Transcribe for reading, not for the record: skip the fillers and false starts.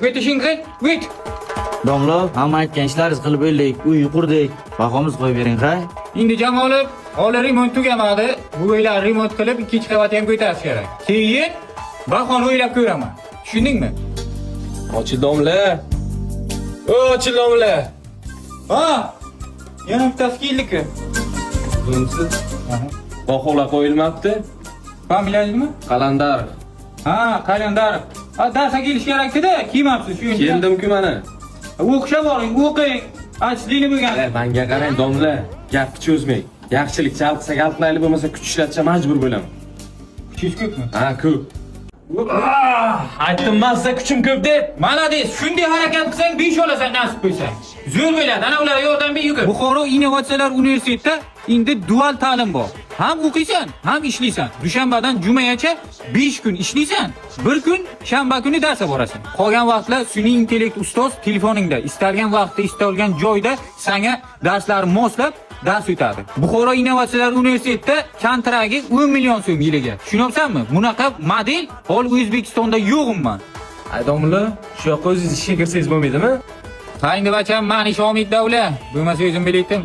Vetishingni, vet. Domla, hamma aytgan ishlaringiz qilib bo'ldik, uy qurdik. Bahomiz qo'yib bering, ha? Endi Jamolov, hali remont tugamadi. Bu uylar remont qilib, ikkinchi qavat ham ko'tarish kerak. Keyin bahoni o'ylab ko'raman. Tushundingmi? Ochil domla. Ochil domla. Ha! Yana bittasi keldi-ku. Bunisi baholar qo'yilmabdi. Familiyangizmi? Qalandarov. Ha, Qalandarov. Ha, darsga kelish kerak-da, kiymabsiz shu yerda. Keldim-ku mana. O'qishga boring, o'qing. Achlikni bo'lgan. Menga qarang domla, gapni cho'zmang. Yaxshilik chalqisa gaplayli bo'lmasa kuch ishlatsa majbur bo'laman. Kuchingiz ko'pmi? Ha, ko'p. Aytdim men sizga kuchim ko'p deb. Malades, shunday harakat qilsang 5 olasan nasib bo'lsa. Zo'r bo'ladi, ana ularga yordam ber. Buxoro innovatsiyalar universitetida endi dual ta'lim bor. Ham o'qiysan, ham ishlaysan. Dushanbadan jumayacha 5 kun ishlaysan, 1 kun shanba kuni darsga borasan. Qolgan vaqtlar sun'iy intellekt ustoz telefoningda istalgan vaqtda, istalgan joyda senga darslarni moslab dars o'tadi. Buxoro innovatsiyalar universitetida kontragi 10 million so'm yiliga. Tushunyapsanmi? Bunaqa model hol O'zbekistonda yo'q umuman. Ay domla, shu yoqqa o'zingiz ishga kirsangiz bo'lmaydimi? Ha, endi bacham, men Shomid Davla. Bo'lmasa o'zim bilaydim.